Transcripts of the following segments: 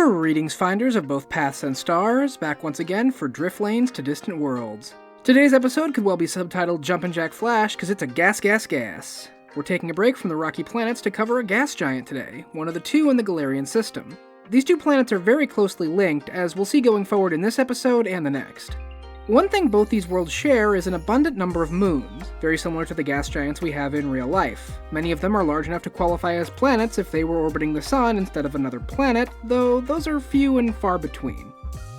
Greetings, finders of both paths and stars, back once again for Drift Lanes to Distant Worlds. Today's episode could well be subtitled Jumpin' Jack Flash, cause it's a gas. We're taking a break from the rocky planets to cover a gas giant today, one of the two in the Galarian system. These two planets are very closely linked, as we'll see going forward in this episode and the next. One thing both these worlds share is an abundant number of moons, very similar to the gas giants we have in real life. Many of them are large enough to qualify as planets if they were orbiting the sun instead of another planet, though those are few and far between.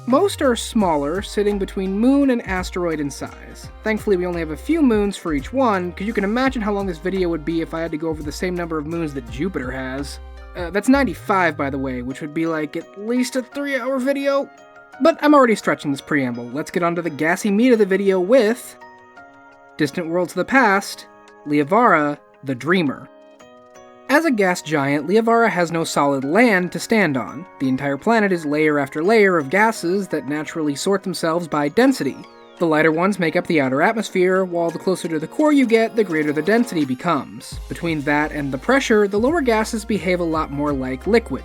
Most are smaller, sitting between moon and asteroid in size. Thankfully we only have a few moons for each one, because you can imagine how long this video would be if I had to go over the same number of moons that Jupiter has. That's 95, by the way, which would be like at least a 3-hour video. But I'm already stretching this preamble. Let's get on to the gassy meat of the video with Distant Worlds of the Past, Liavara, the Dreamer. As a gas giant, Liavara has no solid land to stand on. The entire planet is layer after layer of gases that naturally sort themselves by density. The lighter ones make up the outer atmosphere, while the closer to the core you get, the greater the density becomes. Between that and the pressure, the lower gases behave a lot more like liquid.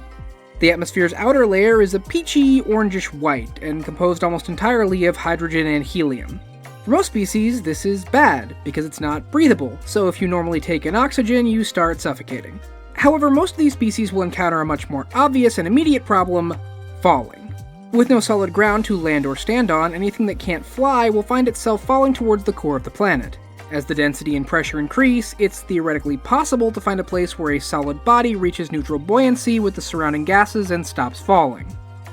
The atmosphere's outer layer is a peachy, orangish white, and composed almost entirely of hydrogen and helium. For most species, this is bad, because it's not breathable, so if you normally take in oxygen, you start suffocating. However, most of these species will encounter a much more obvious and immediate problem: falling. With no solid ground to land or stand on, anything that can't fly will find itself falling towards the core of the planet. As the density and pressure increase, it's theoretically possible to find a place where a solid body reaches neutral buoyancy with the surrounding gases and stops falling.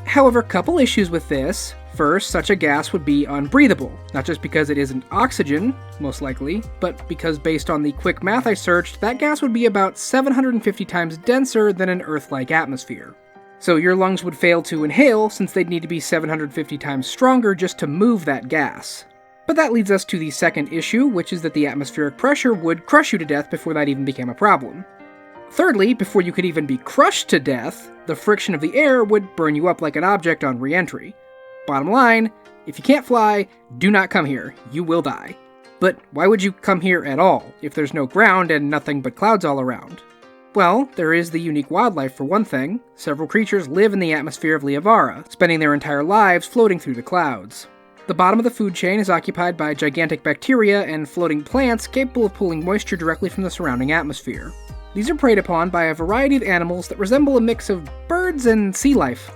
However, couple issues with this. First, such a gas would be unbreathable, not just because it isn't oxygen, most likely, but because based on the quick math I searched, that gas would be about 750 times denser than an Earth-like atmosphere. So your lungs would fail to inhale, since they'd need to be 750 times stronger just to move that gas. But that leads us to the second issue, which is that the atmospheric pressure would crush you to death before that even became a problem. Thirdly, before you could even be crushed to death, the friction of the air would burn you up like an object on re-entry. Bottom line, if you can't fly, do not come here, you will die. But why would you come here at all, if there's no ground and nothing but clouds all around? Well, there is the unique wildlife for one thing. Several creatures live in the atmosphere of Liavara, spending their entire lives floating through the clouds. The bottom of the food chain is occupied by gigantic bacteria and floating plants capable of pulling moisture directly from the surrounding atmosphere. These are preyed upon by a variety of animals that resemble a mix of birds and sea life.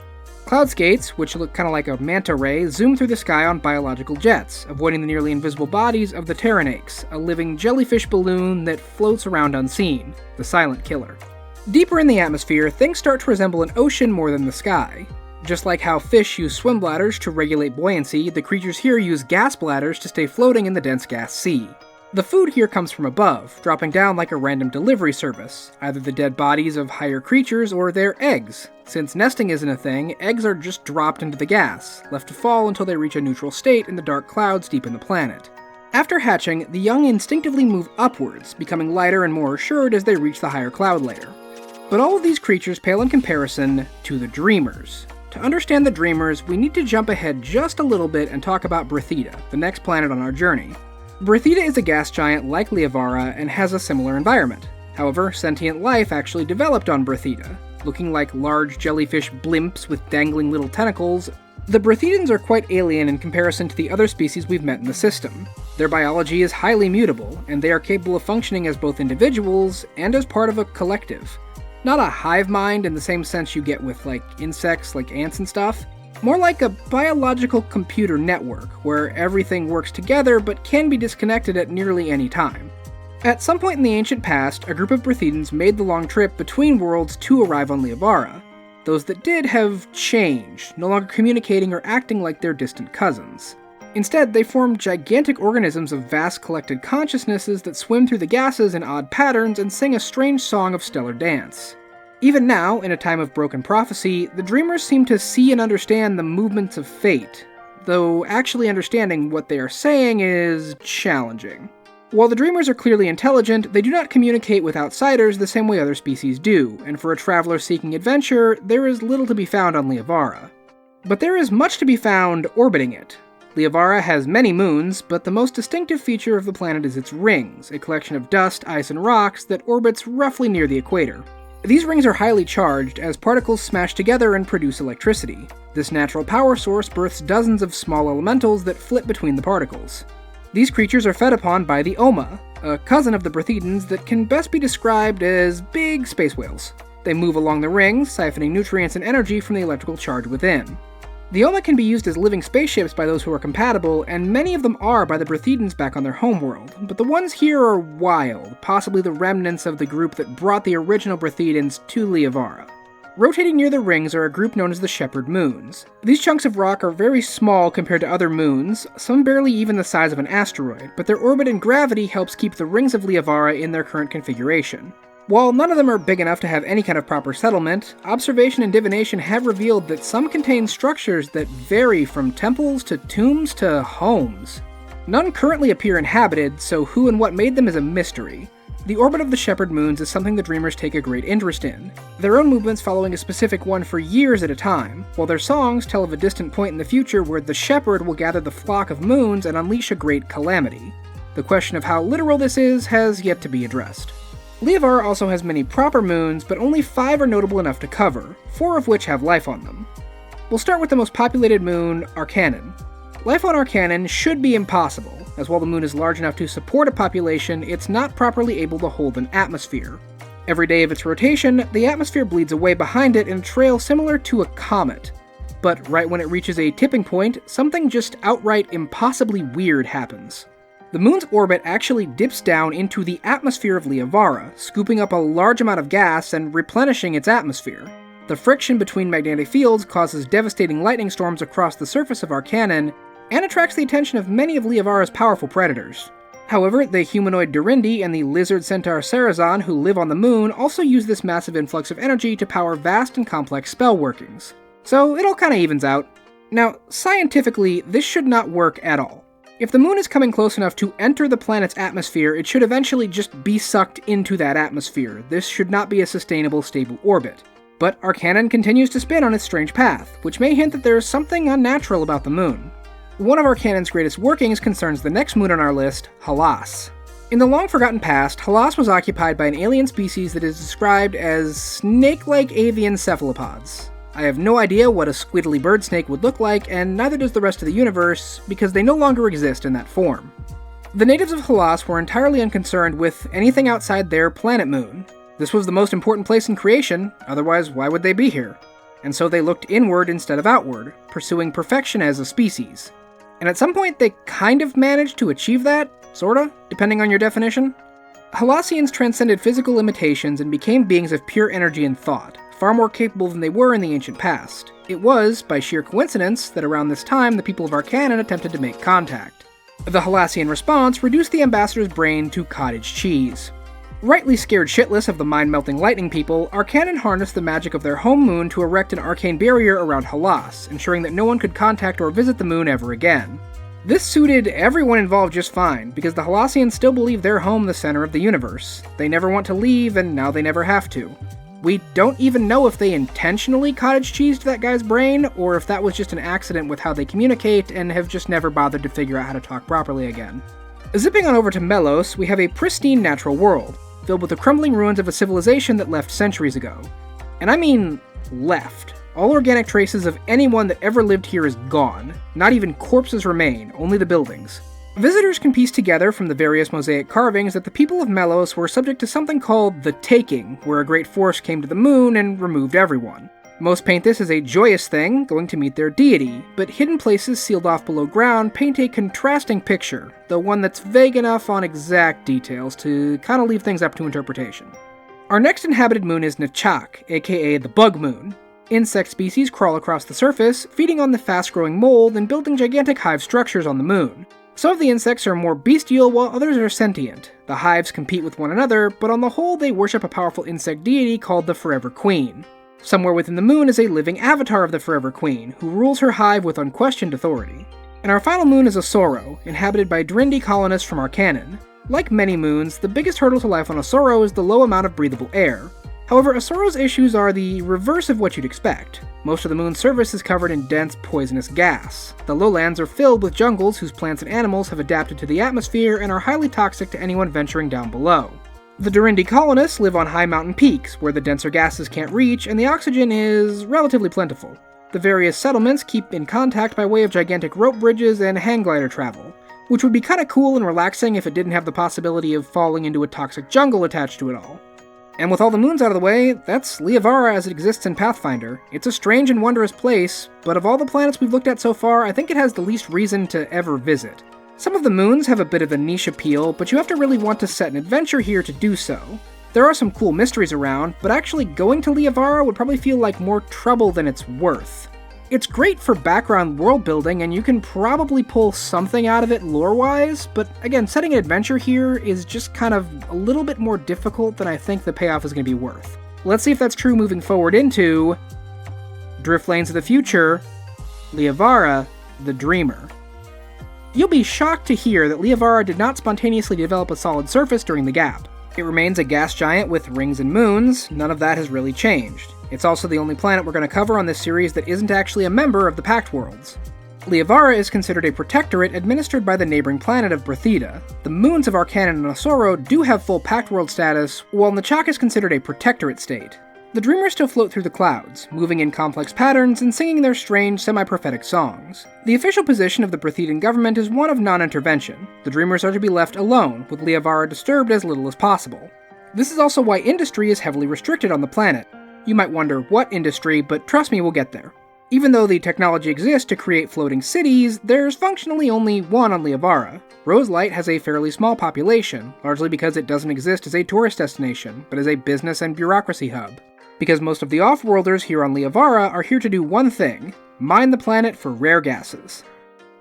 Cloud skates, which look kind of like a manta ray, zoom through the sky on biological jets, avoiding the nearly invisible bodies of the Terranakes, a living jellyfish balloon that floats around unseen, the silent killer. Deeper in the atmosphere, things start to resemble an ocean more than the sky. Just like how fish use swim bladders to regulate buoyancy, the creatures here use gas bladders to stay floating in the dense gas sea. The food here comes from above, dropping down like a random delivery service, either the dead bodies of higher creatures or their eggs. Since nesting isn't a thing, eggs are just dropped into the gas, left to fall until they reach a neutral state in the dark clouds deep in the planet. After hatching, the young instinctively move upwards, becoming lighter and more assured as they reach the higher cloud layer. But all of these creatures pale in comparison to the Dreamers. To understand the Dreamers, we need to jump ahead just a little bit and talk about Brethida, the next planet on our journey. Brethida is a gas giant like Liavara and has a similar environment. However, sentient life actually developed on Brethida. Looking like large jellyfish blimps with dangling little tentacles, the Brethidans are quite alien in comparison to the other species we've met in the system. Their biology is highly mutable, and they are capable of functioning as both individuals and as part of a collective. Not a hive mind in the same sense you get with, like, insects like ants and stuff. More like a biological computer network, where everything works together but can be disconnected at nearly any time. At some point in the ancient past, a group of Brethidans made the long trip between worlds to arrive on Liavara. Those that did have changed, no longer communicating or acting like their distant cousins. Instead, they formed gigantic organisms of vast collected consciousnesses that swim through the gases in odd patterns and sing a strange song of stellar dance. Even now, in a time of broken prophecy, the Dreamers seem to see and understand the movements of fate, though actually understanding what they are saying is challenging. While the Dreamers are clearly intelligent, they do not communicate with outsiders the same way other species do, and for a traveler seeking adventure, there is little to be found on Liavara. But there is much to be found orbiting it. Liavara has many moons, but the most distinctive feature of the planet is its rings, a collection of dust, ice, and rocks that orbits roughly near the equator. These rings are highly charged, as particles smash together and produce electricity. This natural power source births dozens of small elementals that flit between the particles. These creatures are fed upon by the Oma, a cousin of the Brethedans that can best be described as big space whales. They move along the rings, siphoning nutrients and energy from the electrical charge within. The Oma can be used as living spaceships by those who are compatible, and many of them are by the Brethedans back on their homeworld, but the ones here are wild, possibly the remnants of the group that brought the original Brethedans to Liavara. Rotating near the rings are a group known as the Shepard Moons. These chunks of rock are very small compared to other moons, some barely even the size of an asteroid, but their orbit and gravity helps keep the rings of Liavara in their current configuration. While none of them are big enough to have any kind of proper settlement, observation and divination have revealed that some contain structures that vary from temples to tombs to homes. None currently appear inhabited, so who and what made them is a mystery. The orbit of the Shepard Moons is something the Dreamers take a great interest in, their own movements following a specific one for years at a time, while their songs tell of a distant point in the future where the Shepherd will gather the flock of moons and unleash a great calamity. The question of how literal this is has yet to be addressed. Liavara also has many proper moons, but only 5 are notable enough to cover, 4 of which have life on them. We'll start with the most populated moon, Arcanon. Life on Arcanon should be impossible, as while the moon is large enough to support a population, it's not properly able to hold an atmosphere. Every day of its rotation, the atmosphere bleeds away behind it in a trail similar to a comet. But right when it reaches a tipping point, something just outright impossibly weird happens. The moon's orbit actually dips down into the atmosphere of Liavara, scooping up a large amount of gas and replenishing its atmosphere. The friction between magnetic fields causes devastating lightning storms across the surface of Arcanon, and attracts the attention of many of Liavara's powerful predators. However, the humanoid Durindi and the lizard centaur Sarazan who live on the moon also use this massive influx of energy to power vast and complex spell workings. So it all kinda evens out. Now, scientifically, this should not work at all. If the moon is coming close enough to enter the planet's atmosphere, it should eventually just be sucked into that atmosphere. This should not be a sustainable, stable orbit. But Arcanon continues to spin on its strange path, which may hint that there is something unnatural about the moon. One of Arcanon's greatest workings concerns the next moon on our list, Halas. In the long-forgotten past, Halas was occupied by an alien species that is described as snake-like avian cephalopods. I have no idea what a squiddly bird snake would look like, and neither does the rest of the universe, because they no longer exist in that form. The natives of Halas were entirely unconcerned with anything outside their planet moon. This was the most important place in creation, otherwise why would they be here? And so they looked inward instead of outward, pursuing perfection as a species. And at some point they kind of managed to achieve that, sorta, depending on your definition. Halasians transcended physical limitations and became beings of pure energy and thought, far more capable than they were in the ancient past. It was, by sheer coincidence, that around this time the people of Arcanon attempted to make contact. The Halasian response reduced the ambassador's brain to cottage cheese. Rightly scared shitless of the mind-melting lightning people, Arcanon harnessed the magic of their home moon to erect an arcane barrier around Halas, ensuring that no one could contact or visit the moon ever again. This suited everyone involved just fine, because the Halasians still believe their home the center of the universe. They never want to leave, and now they never have to. We don't even know if they intentionally cottage cheesed that guy's brain, or if that was just an accident with how they communicate and have just never bothered to figure out how to talk properly again. Zipping on over to Melos, we have a pristine natural world, filled with the crumbling ruins of a civilization that left centuries ago. And I mean left. All organic traces of anyone that ever lived here is gone. Not even corpses remain, only the buildings. Visitors can piece together from the various mosaic carvings that the people of Melos were subject to something called the Taking, where a great force came to the moon and removed everyone. Most paint this as a joyous thing, going to meet their deity, but hidden places sealed off below ground paint a contrasting picture, though one that's vague enough on exact details to kinda leave things up to interpretation. Our next inhabited moon is Nechak, aka the Bug Moon. Insect species crawl across the surface, feeding on the fast-growing mold and building gigantic hive structures on the moon. Some of the insects are more bestial, while others are sentient. The hives compete with one another, but on the whole they worship a powerful insect deity called the Forever Queen. Somewhere within the moon is a living avatar of the Forever Queen, who rules her hive with unquestioned authority. And our final moon is Osoro, inhabited by Durindi colonists from Arcanon. Like many moons, the biggest hurdle to life on Osoro is the low amount of breathable air. However, Osoro's issues are the reverse of what you'd expect. Most of the moon's surface is covered in dense, poisonous gas. The lowlands are filled with jungles whose plants and animals have adapted to the atmosphere and are highly toxic to anyone venturing down below. The Durindi colonists live on high mountain peaks, where the denser gases can't reach and the oxygen is relatively plentiful. The various settlements keep in contact by way of gigantic rope bridges and hang glider travel, which would be kinda cool and relaxing if it didn't have the possibility of falling into a toxic jungle attached to it all. And with all the moons out of the way, that's Liavara as it exists in Pathfinder. It's a strange and wondrous place, but of all the planets we've looked at so far, I think it has the least reason to ever visit. Some of the moons have a bit of a niche appeal, but you have to really want to set an adventure here to do so. There are some cool mysteries around, but actually going to Liavara would probably feel like more trouble than it's worth. It's great for background world building, and you can probably pull something out of it lore-wise, but again, setting an adventure here is just kind of a little bit more difficult than I think the payoff is going to be worth. Let's see if that's true moving forward into Driftlanes of the Future, Liavara, the Dreamer. You'll be shocked to hear that Liavara did not spontaneously develop a solid surface during the gap. It remains a gas giant with rings and moons. None of that has really changed. It's also the only planet we're going to cover on this series that isn't actually a member of the Pact Worlds. Liavara is considered a protectorate administered by the neighboring planet of Berthida. The moons of Arcanon and Osoro do have full Pact World status, while Nachak is considered a protectorate state. The Dreamers still float through the clouds, moving in complex patterns and singing their strange, semi-prophetic songs. The official position of the Berthidan government is one of non-intervention. The Dreamers are to be left alone, with Liavara disturbed as little as possible. This is also why industry is heavily restricted on the planet. You might wonder what industry, but trust me, we'll get there. Even though the technology exists to create floating cities, there's functionally only one on Liavara. Roselight has a fairly small population, largely because it doesn't exist as a tourist destination, but as a business and bureaucracy hub. Because most of the off-worlders here on Liavara are here to do one thing: mine the planet for rare gases.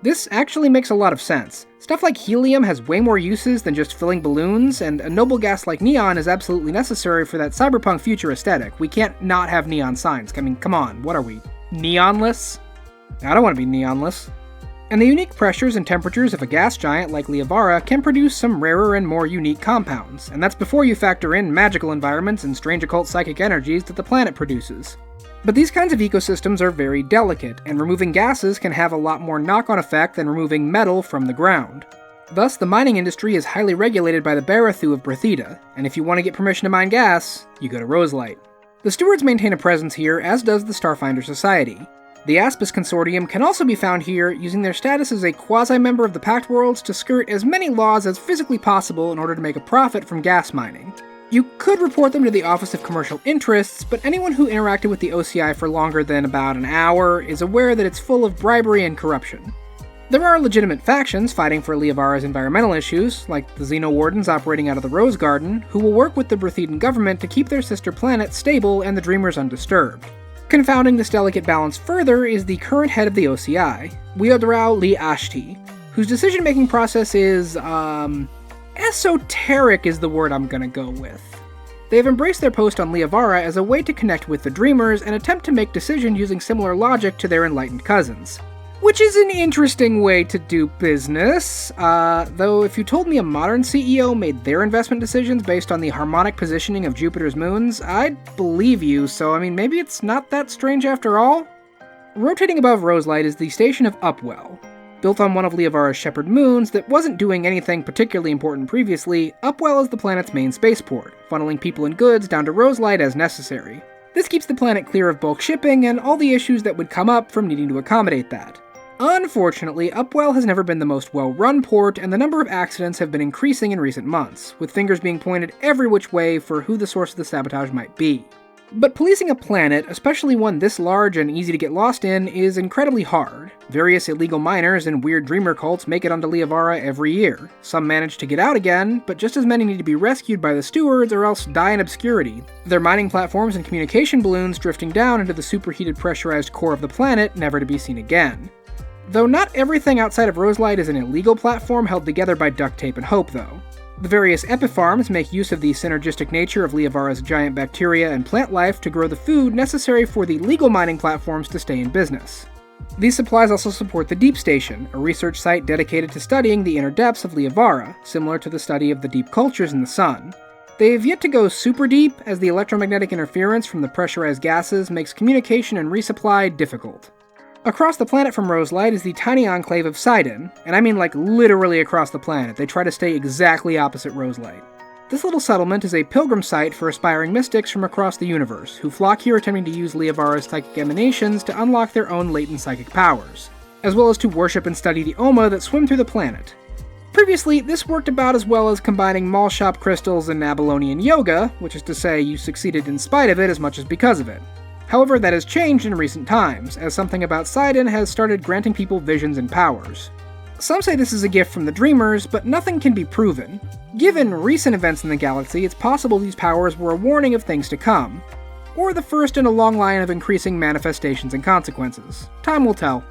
This actually makes a lot of sense. Stuff like helium has way more uses than just filling balloons, and a noble gas like neon is absolutely necessary for that cyberpunk future aesthetic. We can't not have neon signs. I mean, come on, what are we, neonless? I don't want to be neonless. And the unique pressures and temperatures of a gas giant like Liavara can produce some rarer and more unique compounds, and that's before you factor in magical environments and strange occult psychic energies that the planet produces. But these kinds of ecosystems are very delicate, and removing gases can have a lot more knock-on effect than removing metal from the ground. Thus, the mining industry is highly regulated by the Barathu of Berthida, and if you want to get permission to mine gas, you go to Roselight. The Stewards maintain a presence here, as does the Starfinder Society. The Aspis Consortium can also be found here, using their status as a quasi-member of the Pact Worlds to skirt as many laws as physically possible in order to make a profit from gas mining. You could report them to the Office of Commercial Interests, but anyone who interacted with the OCI for longer than about an hour is aware that it's full of bribery and corruption. There are legitimate factions fighting for Liavara's environmental issues, like the Xeno-Wardens operating out of the Rose Garden, who will work with the Berthidan government to keep their sister planet stable and the Dreamers undisturbed. Confounding this delicate balance further is the current head of the OCI, Weodrau Li Ashti, whose decision-making process is, esoteric is the word I'm gonna go with. They have embraced their post on Liavara as a way to connect with the Dreamers and attempt to make decisions using similar logic to their enlightened cousins. Which is an interesting way to do business, though if you told me a modern CEO made their investment decisions based on the harmonic positioning of Jupiter's moons, I'd believe you, so I mean maybe it's not that strange after all? Rotating above Roselight is the station of Upwell. Built on one of Liavara's Shepard Moons that wasn't doing anything particularly important previously, Upwell is the planet's main spaceport, funneling people and goods down to Roselight as necessary. This keeps the planet clear of bulk shipping and all the issues that would come up from needing to accommodate that. Unfortunately, Upwell has never been the most well-run port, and the number of accidents have been increasing in recent months, with fingers being pointed every which way for who the source of the sabotage might be. But policing a planet, especially one this large and easy to get lost in, is incredibly hard. Various illegal miners and weird dreamer cults make it onto Liavara every year. Some manage to get out again, but just as many need to be rescued by the stewards or else die in obscurity, their mining platforms and communication balloons drifting down into the superheated pressurized core of the planet, never to be seen again. Though not everything outside of Roselight is an illegal platform held together by duct tape and hope, though. The various epifarms make use of the synergistic nature of Liavara's giant bacteria and plant life to grow the food necessary for the legal mining platforms to stay in business. These supplies also support the Deep Station, a research site dedicated to studying the inner depths of Liavara, similar to the study of the deep cultures in the Sun. They've yet to go super deep, as the electromagnetic interference from the pressurized gases makes communication and resupply difficult. Across the planet from Roselight is the tiny enclave of Sidon, and I mean like literally across the planet. They try to stay exactly opposite Roselight. This little settlement is a pilgrim site for aspiring mystics from across the universe, who flock here attempting to use Liavara's psychic emanations to unlock their own latent psychic powers, as well as to worship and study the Oma that swim through the planet. Previously, this worked about as well as combining mall shop crystals and Abylonian yoga, which is to say you succeeded in spite of it as much as because of it. However, that has changed in recent times, as something about Sidon has started granting people visions and powers. Some say this is a gift from the Dreamers, but nothing can be proven. Given recent events in the galaxy, it's possible these powers were a warning of things to come, or the first in a long line of increasing manifestations and consequences. Time will tell.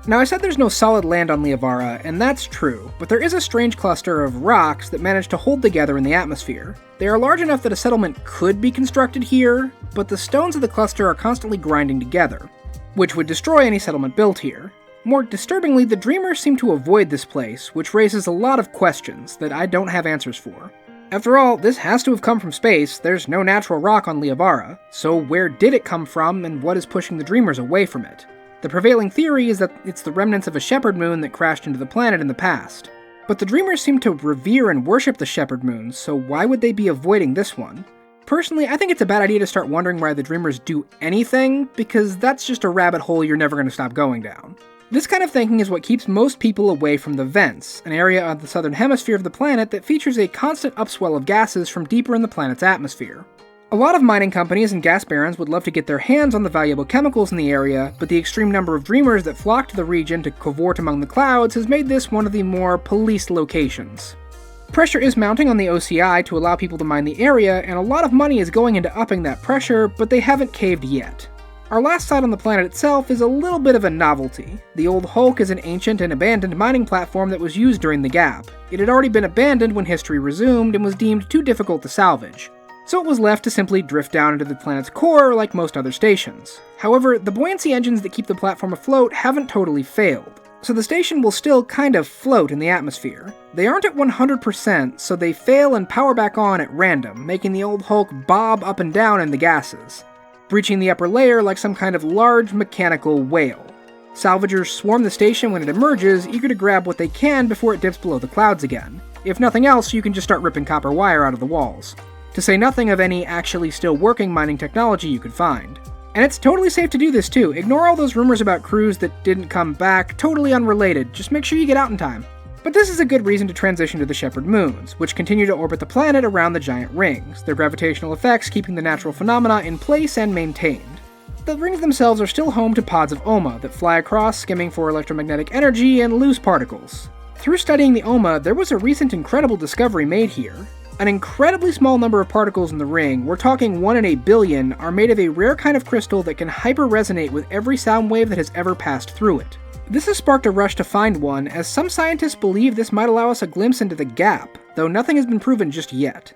Now, I said there's no solid land on Liavara, and that's true, but there is a strange cluster of rocks that manage to hold together in the atmosphere. They are large enough that a settlement could be constructed here, but the stones of the cluster are constantly grinding together, which would destroy any settlement built here. More disturbingly, the Dreamers seem to avoid this place, which raises a lot of questions that I don't have answers for. After all, this has to have come from space. There's no natural rock on Liavara, so where did it come from and what is pushing the Dreamers away from it? The prevailing theory is that it's the remnants of a Shepard Moon that crashed into the planet in the past. But the Dreamers seem to revere and worship the Shepard Moons, so why would they be avoiding this one? Personally, I think it's a bad idea to start wondering why the Dreamers do anything, because that's just a rabbit hole you're never going to stop going down. This kind of thinking is what keeps most people away from the Vents, an area on the southern hemisphere of the planet that features a constant upswell of gases from deeper in the planet's atmosphere. A lot of mining companies and gas barons would love to get their hands on the valuable chemicals in the area, but the extreme number of Dreamers that flock to the region to cavort among the clouds has made this one of the more policed locations. Pressure is mounting on the OCI to allow people to mine the area, and a lot of money is going into upping that pressure, but they haven't caved yet. Our last site on the planet itself is a little bit of a novelty. The Old Hulk is an ancient and abandoned mining platform that was used during the Gap. It had already been abandoned when history resumed and was deemed too difficult to salvage, so it was left to simply drift down into the planet's core like most other stations. However, the buoyancy engines that keep the platform afloat haven't totally failed, so the station will still kind of float in the atmosphere. They aren't at 100%, so they fail and power back on at random, making the Old Hulk bob up and down in the gases, breaching the upper layer like some kind of large mechanical whale. Salvagers swarm the station when it emerges, eager to grab what they can before it dips below the clouds again. If nothing else, you can just start ripping copper wire out of the walls. To say nothing of any actually still working mining technology you could find. And it's totally safe to do this too. Ignore all those rumors about crews that didn't come back, totally unrelated. Just make sure you get out in time. But this is a good reason to transition to the Shepard Moons, which continue to orbit the planet around the giant rings, their gravitational effects keeping the natural phenomena in place and maintained. The rings themselves are still home to pods of Oma that fly across, skimming for electromagnetic energy and loose particles. Through studying the Oma, there was a recent incredible discovery made here. An incredibly small number of particles in the ring, we're talking 1 in a billion, are made of a rare kind of crystal that can hyper-resonate with every sound wave that has ever passed through it. This has sparked a rush to find one, as some scientists believe this might allow us a glimpse into the Gap, though nothing has been proven just yet.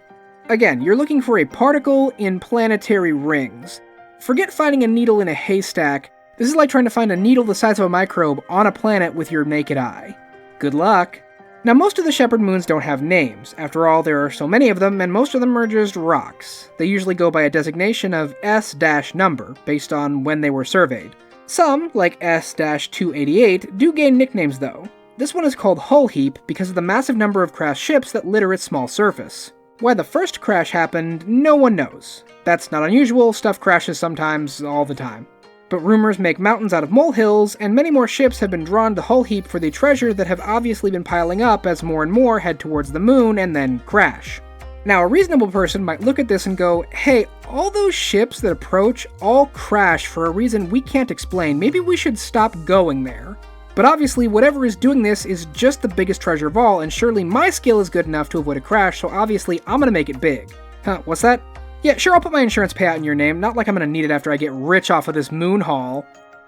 Again, you're looking for a particle in planetary rings. Forget finding a needle in a haystack. This is like trying to find a needle the size of a microbe on a planet with your naked eye. Good luck. Now, most of the Shepard Moons don't have names. After all, there are so many of them, and most of them are just rocks. They usually go by a designation of S-number, based on when they were surveyed. Some, like S-288, do gain nicknames though. This one is called Hull Heap because of the massive number of crashed ships that litter its small surface. Why the first crash happened, no one knows. That's not unusual, stuff crashes sometimes, all the time. But rumors make mountains out of molehills, and many more ships have been drawn to Hull Heap for the treasure that have obviously been piling up as more and more head towards the moon and then crash. Now, a reasonable person might look at this and go, hey, all those ships that approach all crash for a reason we can't explain, maybe we should stop going there. But obviously, whatever is doing this is just the biggest treasure of all, and surely my skill is good enough to avoid a crash, so obviously I'm gonna make it big. Huh, what's that? Yeah, sure, I'll put my insurance payout in your name, not like I'm gonna need it after I get rich off of this moon haul.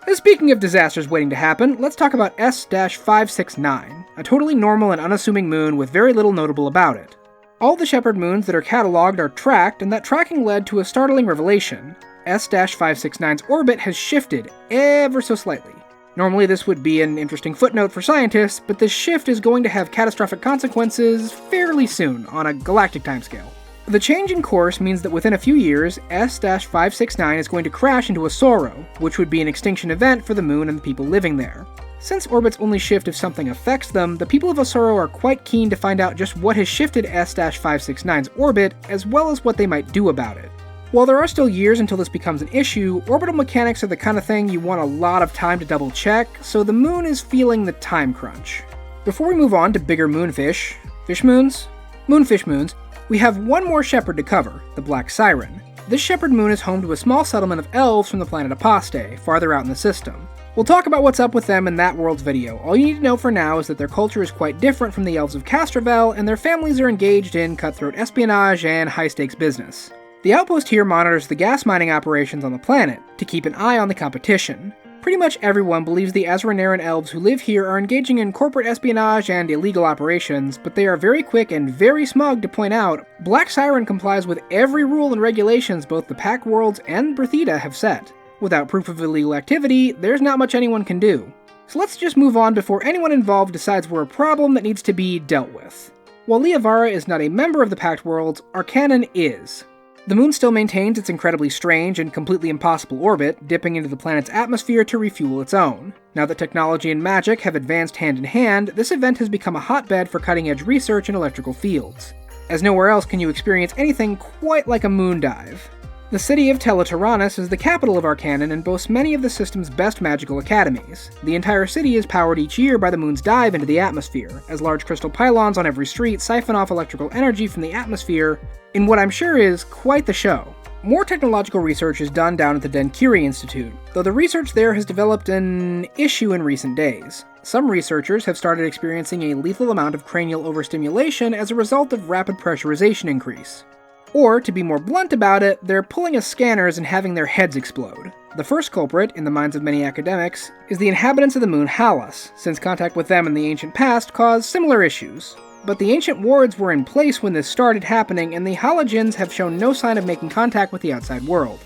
And speaking of disasters waiting to happen, let's talk about S-569, a totally normal and unassuming moon with very little notable about it. All the Shepard Moons that are cataloged are tracked, and that tracking led to a startling revelation. S-569's orbit has shifted ever so slightly. Normally this would be an interesting footnote for scientists, but this shift is going to have catastrophic consequences fairly soon on a galactic timescale. The change in course means that within a few years, S-569 is going to crash into a Soro, which would be an extinction event for the moon and the people living there. Since orbits only shift if something affects them, the people of Osoro are quite keen to find out just what has shifted S-569's orbit, as well as what they might do about it. While there are still years until this becomes an issue, orbital mechanics are the kind of thing you want a lot of time to double check, so the moon is feeling the time crunch. Before we move on to bigger moonfish, moonfish moons, we have one more Shepard to cover, the Black Siren. This Shepard moon is home to a small settlement of elves from the planet Aposte, farther out in the system. We'll talk about what's up with them in that world's video. All you need to know for now is that their culture is quite different from the elves of Castrovel, and their families are engaged in cutthroat espionage and high-stakes business. The outpost here monitors the gas mining operations on the planet, to keep an eye on the competition. Pretty much everyone believes the Azraneran elves who live here are engaging in corporate espionage and illegal operations, but they are very quick and very smug to point out Black Siren complies with every rule and regulations both the Pact Worlds and Berthida have set. Without proof of illegal activity, there's not much anyone can do. So let's just move on before anyone involved decides we're a problem that needs to be dealt with. While Liavara is not a member of the Pact Worlds, Arcanon is. The moon still maintains its incredibly strange and completely impossible orbit, dipping into the planet's atmosphere to refuel its own. Now that technology and magic have advanced hand in hand, this event has become a hotbed for cutting-edge research in electrical fields, as nowhere else can you experience anything quite like a moon dive. The city of Teletyrannus is the capital of Arcanon and boasts many of the system's best magical academies. The entire city is powered each year by the moon's dive into the atmosphere, as large crystal pylons on every street siphon off electrical energy from the atmosphere, in what I'm sure is quite the show. More technological research is done down at the Denkiri Institute, though the research there has developed an issue in recent days. Some researchers have started experiencing a lethal amount of cranial overstimulation as a result of rapid pressurization increase. Or, to be more blunt about it, they're pulling us scanners and having their heads explode. The first culprit, in the minds of many academics, is the inhabitants of the moon Halas, since contact with them in the ancient past caused similar issues. But the ancient wards were in place when this started happening, and the Halogens have shown no sign of making contact with the outside world.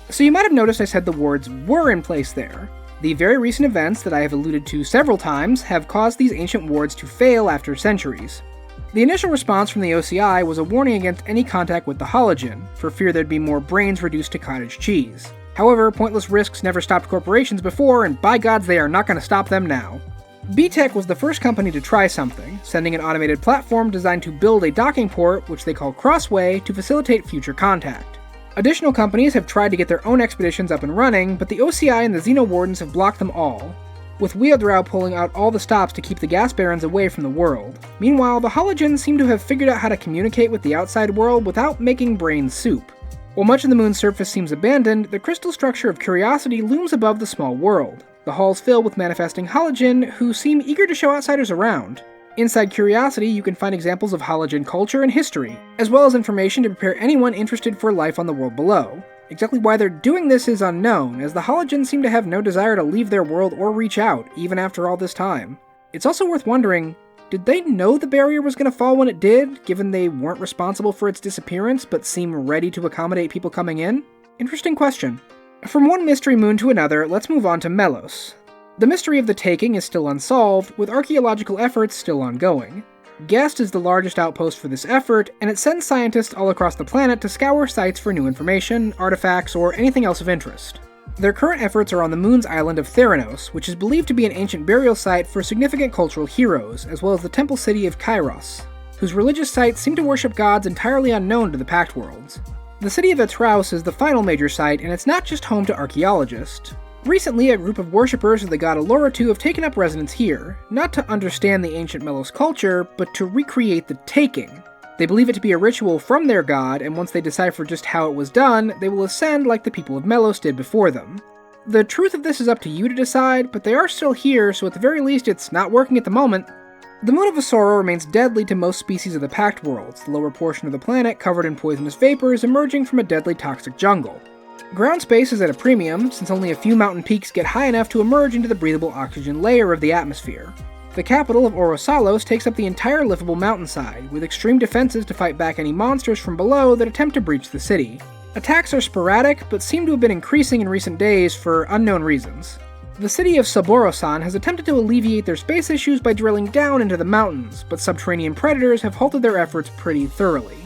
So you might have noticed I said the wards were in place there. The very recent events that I have alluded to several times have caused these ancient wards to fail after centuries. The initial response from the OCI was a warning against any contact with the halogen, for fear there'd be more brains reduced to cottage cheese. However, pointless risks never stopped corporations before, and by gods they are not going to stop them now. B-Tech was the first company to try something, sending an automated platform designed to build a docking port, which they call Crossway, to facilitate future contact. Additional companies have tried to get their own expeditions up and running, but the OCI and the Xenowardens have blocked them all, with Weodrau pulling out all the stops to keep the gas barons away from the world. Meanwhile, the halogens seem to have figured out how to communicate with the outside world without making brain soup. While much of the moon's surface seems abandoned, the crystal structure of Curiosity looms above the small world. The halls fill with manifesting halogen who seem eager to show outsiders around. Inside Curiosity, you can find examples of halogen culture and history, as well as information to prepare anyone interested for life on the world below. Exactly why they're doing this is unknown, as the halogens seem to have no desire to leave their world or reach out, even after all this time. It's also worth wondering, did they know the barrier was going to fall when it did, given they weren't responsible for its disappearance, but seem ready to accommodate people coming in? Interesting question. From one mystery moon to another, let's move on to Melos. The mystery of the taking is still unsolved, with archaeological efforts still ongoing. Guest is the largest outpost for this effort, and it sends scientists all across the planet to scour sites for new information, artifacts, or anything else of interest. Their current efforts are on the moon's island of Theranos, which is believed to be an ancient burial site for significant cultural heroes, as well as the temple city of Kairos, whose religious sites seem to worship gods entirely unknown to the Pact Worlds. The city of Atraus is the final major site, and it's not just home to archaeologists. Recently, a group of worshippers of the god Aloratu have taken up residence here, not to understand the ancient Melos culture, but to recreate the taking. They believe it to be a ritual from their god, and once they decipher just how it was done, they will ascend like the people of Melos did before them. The truth of this is up to you to decide, but they are still here, so at the very least it's not working at the moment. The moon of Osoro remains deadly to most species of the Pact Worlds, the lower portion of the planet covered in poisonous vapors emerging from a deadly toxic jungle. Ground space is at a premium, since only a few mountain peaks get high enough to emerge into the breathable oxygen layer of the atmosphere. The capital of Orosalos takes up the entire livable mountainside, with extreme defenses to fight back any monsters from below that attempt to breach the city. Attacks are sporadic, but seem to have been increasing in recent days for unknown reasons. The city of Saborosan has attempted to alleviate their space issues by drilling down into the mountains, but subterranean predators have halted their efforts pretty thoroughly.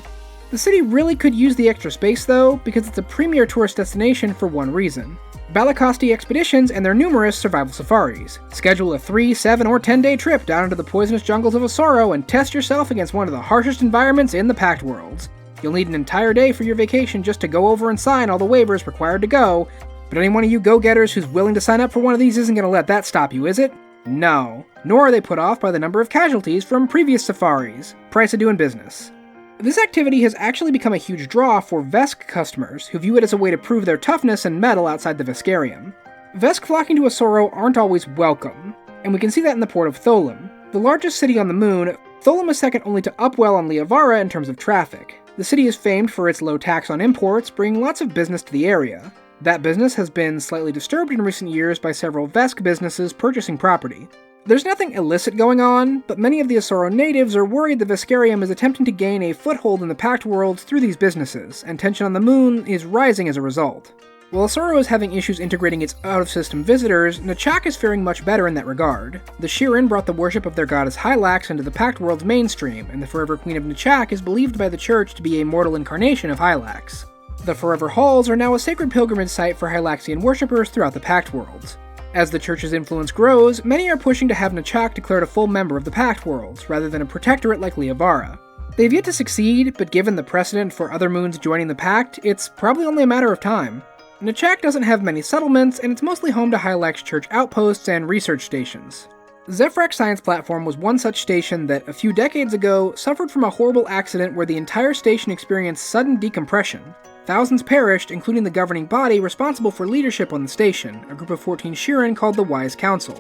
The city really could use the extra space though, because it's a premier tourist destination for one reason. Balakasti expeditions and their numerous survival safaris. Schedule a 3, 7, or 10-day trip down into the poisonous jungles of Osoro and test yourself against one of the harshest environments in the Pact Worlds. You'll need an entire day for your vacation just to go over and sign all the waivers required to go, but any one of you go-getters who's willing to sign up for one of these isn't going to let that stop you, is it? No. Nor are they put off by the number of casualties from previous safaris. Price of doing business. This activity has actually become a huge draw for Vesk customers, who view it as a way to prove their toughness and mettle outside the Veskarium. Vesk flocking to Osoro aren't always welcome, and we can see that in the port of Tholim. The largest city on the moon, Tholim is second only to Upwell on Liavara in terms of traffic. The city is famed for its low tax on imports, bringing lots of business to the area. That business has been slightly disturbed in recent years by several Vesk businesses purchasing property. There's nothing illicit going on, but many of the Osoro natives are worried the Veskarium is attempting to gain a foothold in the Pact Worlds through these businesses, and tension on the moon is rising as a result. While Osoro is having issues integrating its out-of-system visitors, Nachak is faring much better in that regard. The Shirin brought the worship of their goddess Hylax into the Pact World's mainstream, and the Forever Queen of Nachak is believed by the Church to be a mortal incarnation of Hylax. The Forever Halls are now a sacred pilgrimage site for Hylaxian worshippers throughout the Pact Worlds. As the Church's influence grows, many are pushing to have Nachak declared a full member of the Pact Worlds, rather than a protectorate like Liavara. They've yet to succeed, but given the precedent for other moons joining the Pact, it's probably only a matter of time. Nachak doesn't have many settlements, and it's mostly home to Hylax Church outposts and research stations. Zephrek Science Platform was one such station that, a few decades ago, suffered from a horrible accident where the entire station experienced sudden decompression. Thousands perished, including the governing body responsible for leadership on the station, a group of 14 Shirin called the Wise Council.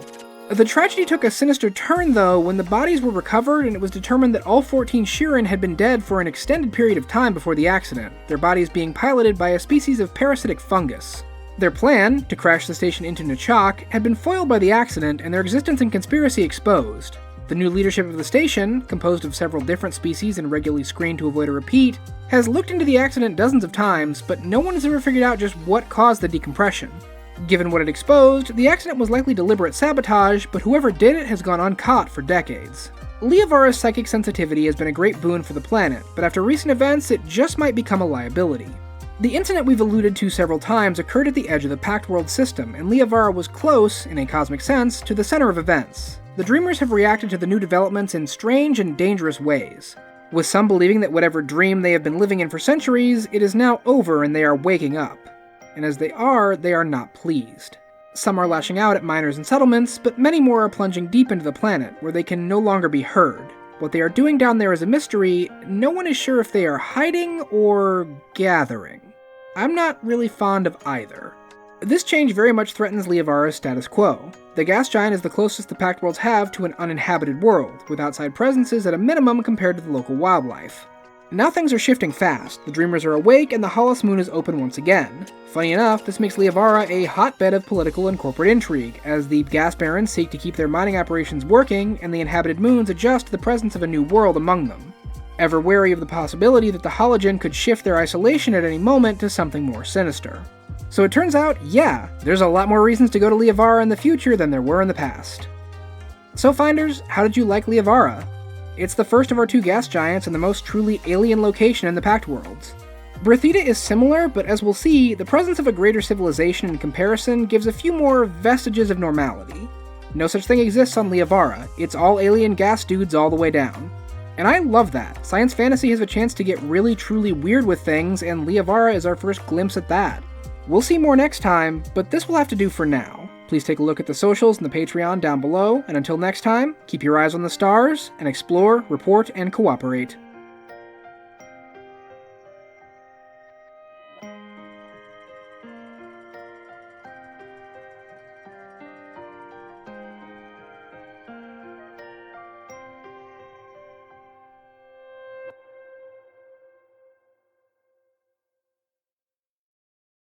The tragedy took a sinister turn, though, when the bodies were recovered and it was determined that all 14 Shirin had been dead for an extended period of time before the accident, their bodies being piloted by a species of parasitic fungus. Their plan, to crash the station into Nachak, had been foiled by the accident and their existence and conspiracy exposed. The new leadership of the station, composed of several different species and regularly screened to avoid a repeat, has looked into the accident dozens of times, but no one has ever figured out just what caused the decompression. Given what it exposed, the accident was likely deliberate sabotage, but whoever did it has gone uncaught for decades. Liavara's psychic sensitivity has been a great boon for the planet, but after recent events, it just might become a liability. The incident we've alluded to several times occurred at the edge of the Pact World system, and Liavara was close, in a cosmic sense, to the center of events. The Dreamers have reacted to the new developments in strange and dangerous ways, with some believing that whatever dream they have been living in for centuries, it is now over and they are waking up. And as they are not pleased. Some are lashing out at miners and settlements, but many more are plunging deep into the planet, where they can no longer be heard. What they are doing down there is a mystery. No one is sure if they are hiding or gathering. I'm not really fond of either. This change very much threatens Liavara's status quo. The gas giant is the closest the Pact Worlds have to an uninhabited world, with outside presences at a minimum compared to the local wildlife. Now things are shifting fast, the Dreamers are awake, and the Hollis Moon is open once again. Funny enough, this makes Liavara a hotbed of political and corporate intrigue, as the gas barons seek to keep their mining operations working, and the inhabited moons adjust to the presence of a new world among them. Ever wary of the possibility that the Hologen could shift their isolation at any moment to something more sinister. So it turns out, yeah, there's a lot more reasons to go to Liavara in the future than there were in the past. So Finders, how did you like Liavara? It's the first of our two gas giants and the most truly alien location in the Pact Worlds. Brithida is similar, but as we'll see, the presence of a greater civilization in comparison gives a few more vestiges of normality. No such thing exists on Liavara, it's all alien gas dudes all the way down. And I love that. Science fantasy has a chance to get really truly weird with things, and Liavara is our first glimpse at that. We'll see more next time, but this will have to do for now. Please take a look at the socials and the Patreon down below, and until next time, keep your eyes on the stars, and explore, report, and cooperate.